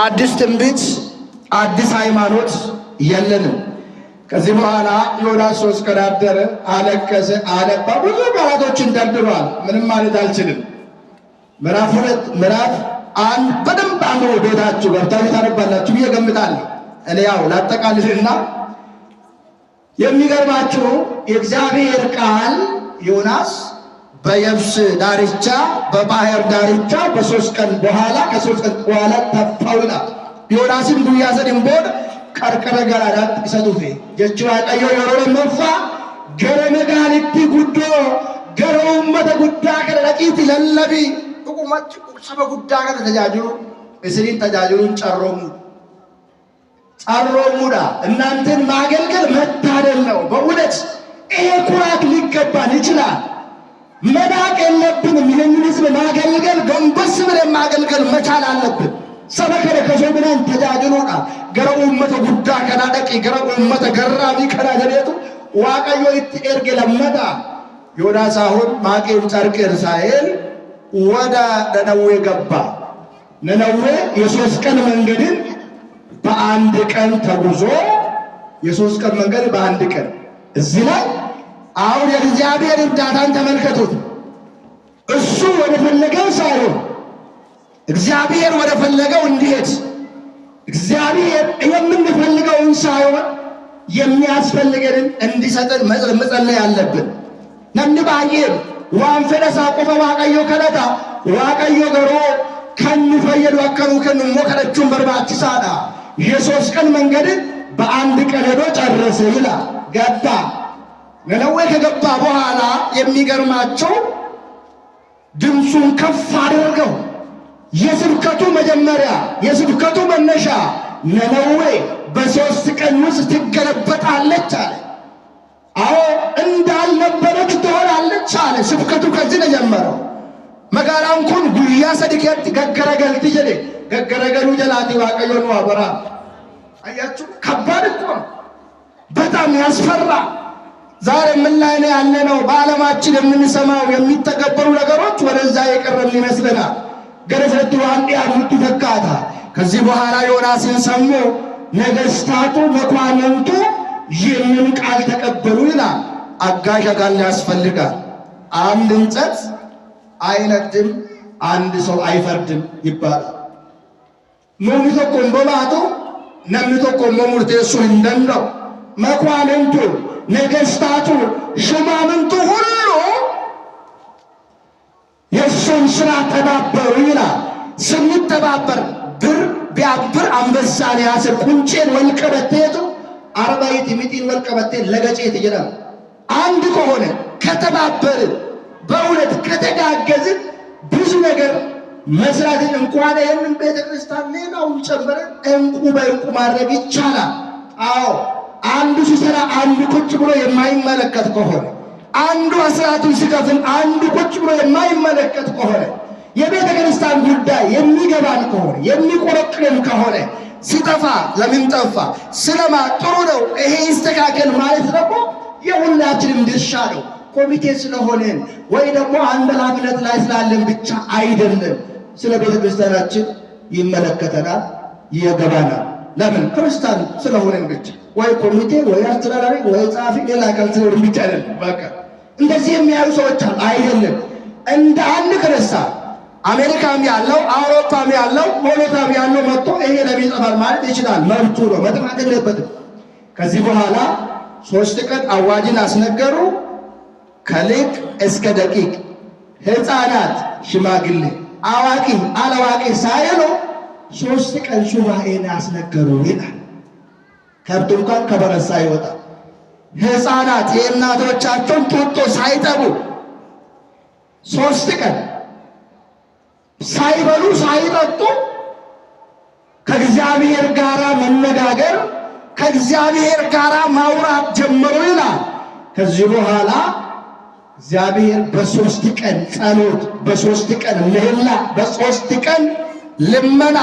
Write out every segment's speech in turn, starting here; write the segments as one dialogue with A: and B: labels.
A: አዲስ ትንቢት አዲስ ሃይማኖት የለንም። ከዚህ በኋላ ዮናስ 3 ቀን አደረ፣ አለቀሰ፣ አነባ፣ ብዙ ቃላቶችን ደርድሯል። ምንም ማለት አልችልም። ምዕራፍ 2 ምዕራፍ 1 በደንብ አንብቡ። ቤታችሁ ገብታችሁ ታነባላችሁ ብዬ ገምታለሁ። እኔ ያው ላጠቃልልና የሚገርማችሁ የእግዚአብሔር ቃል ዮናስ በየብስ ዳርቻ በባህር ዳርቻ በ3 ቀን በኋላ ከ3 ቀን በኋላ ተፋውና ዮናስን ጉያ ሰድንቦን ቀርቀረ ገራዳት ይሰጡፌ ጀቹ አቀዮ የሮረ መፋ ገረመጋልቲ ጉዶ ገረውመተ ጉዳ ከለቂት ለለቢ ቁቁማች ቁሰበ ጉዳ ከተጃጅሩ እስሪን ተጃጅሩን ጨሮሙዳ እናንተን ማገልገል መታደል ነው። በእውነት ይሄ ኩራት ሊገባን ይችላል። መናቅ የለብንም። ይህንን ህዝብ ማገልገል ጎንበስ ብለን ማገልገል መቻል አለብን። ሰበከለ ከሶብናን ተጃጅሉና ገረው ኡመተ ጉዳ ከናደቂ ገረው ኡመተ ገራሚ ከናጀሌቱ ዋቀዮ ኢትኤርገ ለመዳ ዮናስ አሁን ማቄን ጨርቅን ሳይል ወደ ነነዌ ገባ። ነነዌ የ3 ቀን መንገድን በአንድ ቀን ተጉዞ የ3 ቀን መንገድ በአንድ ቀን እዚህ ላይ አሁን የእግዚአብሔር እርዳታን ተመልከቱት። እሱ ወደ ፈለገው ሳይሆን እግዚአብሔር ወደ ፈለገው እንዲሄድ እግዚአብሔር የምንፈልገውን ሳይሆን የሚያስፈልገንን እንዲሰጠን መጸለይ አለብን። ነንባዬም ዋን ፈለሳ ቆፈ ዋቀዮ ከለታ ዋቀዮ ገሮ ከንፈየዱ አከኑ ከንሞ ከለቹን በርባችሳዳ የ3 ቀን መንገድን በአንድ ቀን ሄዶ ጨረሰ ይላል። ገባ። ነነዌ ከገባ በኋላ የሚገርማቸው ድምፁን ከፍ አድርገው የስብከቱ መጀመሪያ የስብከቱ መነሻ ነነዌ በ3 ቀን ውስጥ ትገለበጣለች አለ። አዎ እንዳልነበረች ትሆናለች አለ። ስብከቱ ከዚህ ነው የጀመረው። መጋራን ኩን ጉያ ሰድከት ገገረገልት ጀለ ገገረገሉ ጀላቲ ዋቀዮ ነው አበራ። አያችሁ፣ ከባድ እኮ በጣም ያስፈራ። ዛሬ ምን ላይ ነው ያለነው? በዓለማችን የምንሰማው የሚተገበሩ ነገሮች ወደዛ የቀረን ይመስለናል። ገረፈቱ አንዲ አሙት ተካታ። ከዚህ በኋላ ዮናስን ሰሙ ነገስታቱ መኳንንቱ ይህንን ቃል ተቀበሉ ይላል። አጋዥ አካል ያስፈልጋል። አንድ እንጨት አይነድም፣ አንድ ሰው አይፈርድም ይባላል። ሞሚቶ ኮምቦላቱ ነምቶ ኮምቦሙርቴሱ እንደንደው መኳንንቱ ነገስታቱ ሹማምንቱ ሁሉ የሱን ስራ ተባበሩ ይላል። ስንተባበር ብር ቢያብር አንበሳን ያስር ቁንጬን ወልቀበቴቱ 40 ሚጢን ወልቀበቴን ለገጨት ይላል። አንድ ከሆነ ከተባበርን በእውነት ከተጋገዝን ብዙ ነገር መስራትን እንኳን ይህንን ቤተክርስቲያን ሌላውን ጨምረን እንቁ በእንቁ ማድረግ ይቻላል። አዎ አንዱ ሲሰራ አንዱ ቁጭ ብሎ የማይመለከት ከሆነ አንዱ አስራቱን ሲከፍል አንዱ ቁጭ ብሎ የማይመለከት ከሆነ የቤተ ክርስቲያን ጉዳይ የሚገባን ከሆነ የሚቆረቅረን ከሆነ ሲጠፋ ለምን ጠፋ ስለማ ጥሩ ነው ይሄ ይስተካከል ማለት ደግሞ የሁላችንም ድርሻ ነው። ኮሚቴ ስለሆነን ወይ ደግሞ አንድ ኃላፊነት ላይ ስላለን ብቻ አይደለም። ስለ ቤተ ክርስቲያናችን ይመለከተናል፣ ይገባናል። ለምን ክርስቲያን ስለሆነን ብቻ ወይ ኮሚቴ ወይ አስተዳዳሪ ወይ ጻፊ ሌላ አካል ስለሆነ ብቻ አይደለም። በቃ እንደዚህ የሚያዩ ሰዎች አይደለም። እንደ አንድ ክርስቲያን አሜሪካም ያለው አውሮፓም ያለው ሞሎታም ያለው መጥቶ ይሄ ለምን ይጠፋል ማለት ይችላል። መብቱ ነው፣ መጥፋት የለበትም። ከዚህ በኋላ 3 ቀን አዋጅን አስነገሩ። ከሊቅ እስከ ደቂቅ ሕፃናት፣ ሽማግሌ፣ አዋቂ አላዋቂ ሳይሉ 3 ቀን ሱባኤን አስነገሩ ይላል። ከብት እንኳን ከበረሳ ይወጣ። ሕፃናት የእናቶቻቸውን ጡጦ ሳይጠቡ 3 ቀን ሳይበሉ ሳይጠጡ ከእግዚአብሔር ጋር መነጋገር ከእግዚአብሔር ጋር ማውራት ጀመሩ ይላል። ከዚህ በኋላ እግዚአብሔር በ3 ቀን ጸሎት፣ በ3 ቀን ምህላ፣ በ3 ቀን ልመና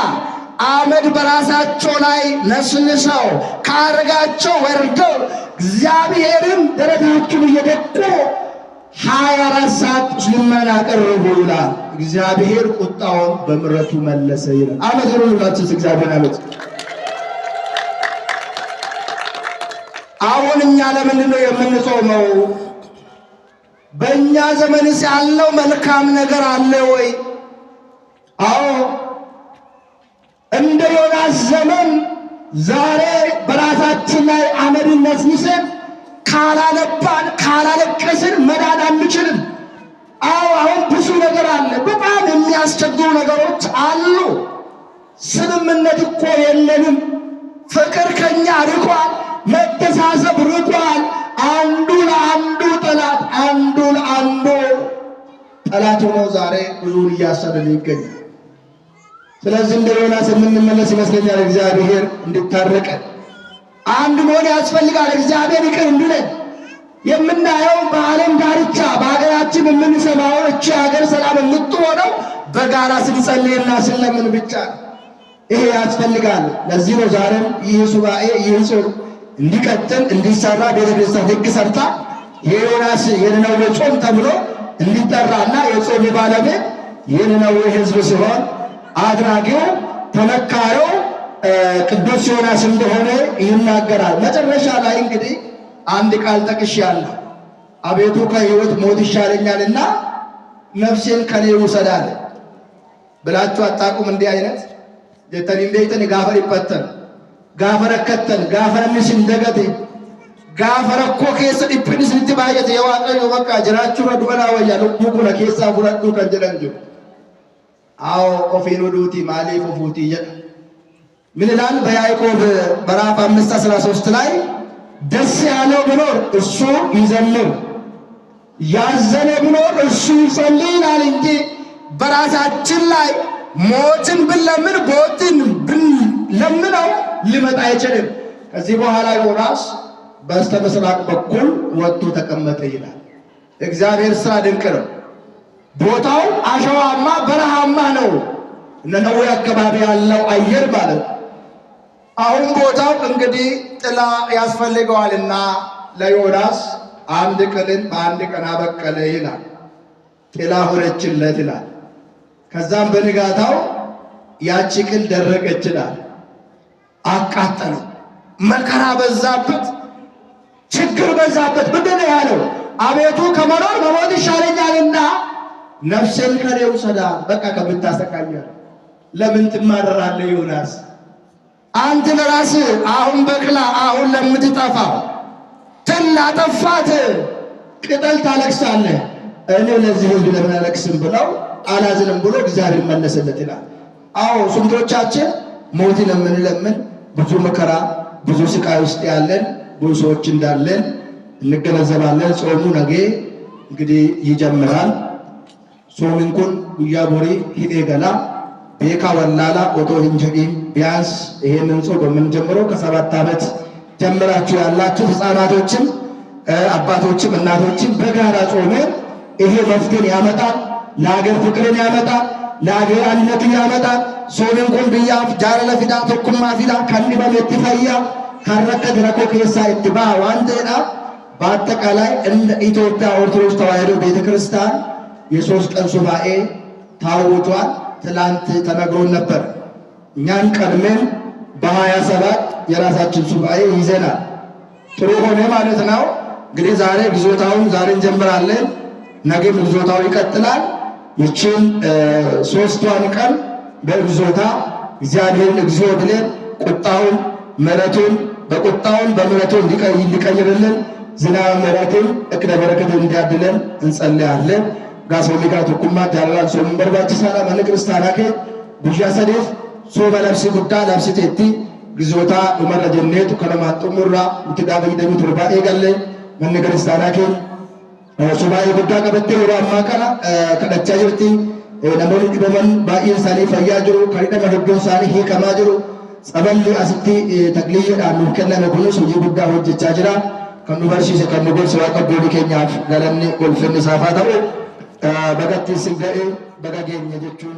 A: አመድ በራሳቸው ላይ ነስንሰው ካረጋቸው ወርደው እግዚአብሔርም ደረታችሁን እየደቁ 24 ሰዓት ልመና ቀረቡ ይላል። እግዚአብሔር ቁጣውን በምሕረቱ መለሰ ይላል። አመሰግኑ ሁላችሁስ እግዚአብሔር አመት። አሁን እኛ ለምንድን ነው የምንጾመው? በእኛ ዘመንስ ያለው መልካም ነገር አለ ወይ? አዎ እንደ ዮናስ ዘመን ዛሬ በራሳችን ላይ አመድን ነስንሰን ካላነባን ካላለቀስን መዳን አንችልም። አዎ አሁን ብዙ ነገር አለ። በጣም የሚያስቸግሩ ነገሮች አሉ። ስምምነት እኮ የለንም። ፍቅር ከኛ ርቋል። መተሳሰብ ርቋል። አንዱ ለአንዱ ጠላት፣ አንዱ ለአንዱ ጠላት ሆኖ ዛሬ ብዙውን እያሰደን ይገኛል። ስለዚህ እንደ ዮናስ የምንመለስ ይመስለኛል። እግዚአብሔር እንድታረቀን አንድ መሆን ያስፈልጋል። እግዚአብሔር ይቅር እንዲለን የምናየው በዓለም ዳርቻ በሀገራችን የምንሰማው እቺ ሀገር ሰላም የምትሆነው በጋራ ስንጸልይና ስለምን ብቻ ይሄ ያስፈልጋል። ለዚህ ነው ዛሬም ይህ ሱባኤ ይህ ጾም እንዲቀጥል እንዲሰራ ቤተክርስቲያን ሕግ ሰርታ የዮናስ የነነዌ ጾም ተብሎ እንዲጠራና የጾም ባለቤት የነነዌ ሕዝብ ሲሆን አድራጊው ተመካሪው ቅዱስ ዮናስ እንደሆነ ይናገራል። መጨረሻ ላይ እንግዲህ አንድ ቃል ጠቅሻለሁ። አቤቱ ከሕይወት ሞት ይሻለኛልና ነፍሴን ከኔ ውሰድ አለ ብላችሁ አታውቁም? እንዲህ አይነት ጀተኒን ቤተን ጋፈር ይፈተን ጋፈረከተን ጋፈረምስ እንደገቴ ጋፈረኮ ኬስ ዲፕንስ ልትባየት የዋቀዩ በቃ ጅራችሁ ረዱና ወያሉ ሙኩለ ኬሳ ሁለቱ ከንጀለንጁ አዎ ኦፊኑ ዱቲ ማሊ ፉፉቲ ምን ይላል? በያዕቆብ ምዕራፍ 5:13 ላይ ደስ ያለው ቢኖር እሱ ይዘምር፣ ያዘነ ቢኖር እሱ ይጸልይ ይላል እንጂ በራሳችን ላይ ሞትን ብንለምን ቦትን ብንለምነው ሊመጣ አይችልም። ከዚህ በኋላ ዮናስ በስተ ምስራቅ በኩል ወጥቶ ተቀመጠ ይላል። እግዚአብሔር ስራ ድንቅ ነው። ቦታው አሸዋማ በረሃማ ነው። ነነዌ አካባቢ ያለው አየር ማለት ነው። አሁን ቦታው እንግዲህ ጥላ ያስፈልገዋልና ለዮናስ አንድ ቅልን በአንድ ቀን አበቀለ ይላል። ጥላ ሆነችለት ይላል። ከዛም በንጋታው ያቺ ቅል ደረቀች ይላል። አቃጠለው። መከራ በዛበት፣ ችግር በዛበት። ምንድን ነው ያለው? አቤቱ ከመኖር መሞት ይሻለኛልና ነፍሴን ከኔ ውሰዳት። በቃ ከምታሰቃየኝ ለምን ትማረራለህ ዮናስ? አንተ ለራስህ አሁን በቅላ አሁን ለምትጠፋው ትል ላጠፋት ቅጠል ታለቅሳለህ። እኔ ለዚህ ህዝብ ለምን አለቅስም ብለው አላዝንም ብሎ እግዚአብሔር መለሰለት ይላል። አዎ ስንቶቻችን ሞትን የምንለምን ብዙ መከራ ብዙ ስቃይ ውስጥ ያለን ብዙ ሰዎች እንዳለን እንገነዘባለን። ጾሙ ነገ እንግዲህ ይጀምራል። ጾሙን ኩን ጉያ ቦሪ ሂዴ ገላ ቤካ ወላላ ኦቶ እንጀዲን ቢያንስ ይሄንን ጾም በምንጀምረው ከ7 ዓመት ጀምራችሁ ያላችሁ ህፃናቶችም አባቶችም እናቶችም በጋራ ጾመን ይሄ መፍትሄን ያመጣል፣ ለሀገር ፍቅርን ያመጣል፣ ለሀገር አንድነትን ያመጣል። ጾሙን ኩን ብያፍ ጃለለ ፊዳ ተኩማ ፊዳ ከንበለ ትፈያ ካረከ ድረኮ ከሳ እትባ ዋንደና በአጠቃላይ እንደ ኢትዮጵያ ኦርቶዶክስ ተዋሕዶ ቤተክርስቲያን የ3 ቀን ሱባኤ ታውጇል። ትላንት ተነግሮን ነበር። እኛን ቀድመን በ27 የራሳችን ሱባኤ ይዘናል። ጥሩ ሆነ ማለት ነው። እንግዲህ ዛሬ ግዞታውን ዛሬ እንጀምራለን። ነገም ግዞታው ይቀጥላል። ይችን 3ቷን ቀን በግዞታ እግዚአብሔርን እግዚኦ ብለን ቁጣውን ምሕረቱን በቁጣውን በምሕረቱ እንዲቀይርልን ዝናብ ምሕረቱን እቅደ በረከትን እንዲያድለን እንጸልያለን። ጋሶሚካ ቱኩማ ጃላን ሶም በርባችሳላ ማነ ክርስቲያናከ ጉያ ሰዴፍ ሶበ ለብሲ ጉዳ ለብሲቴቲ ግዞታ ኡመረ ጀኔቱ ከነማን ጥሙራ ምትዳበ ይደሙ ቱርባ ኤጋለ ማነ ክርስቲያናከ ሱባኤ ጉዳ ቀበቴ ወራ አማካና ከደቻ ጅርቲ ነሞኒ ዲበመን ባኢን ሳኒ ፈያ ጅሩ ከሪደ መደዶን ሳኒ ሂከማ ጅሩ ጸበል አስቲ ተክሊል አኑ ከነነ ኩኑስ ጂ ጉዳ ሆጀቻ ጅራ ከኑ በርሲሰ ከኑ ጎል ሰዋቀ ጎዲ ኬኛፍ ገለኒ ጎልፍን ሳፋታው bagatti singa'e bagageenya jechuun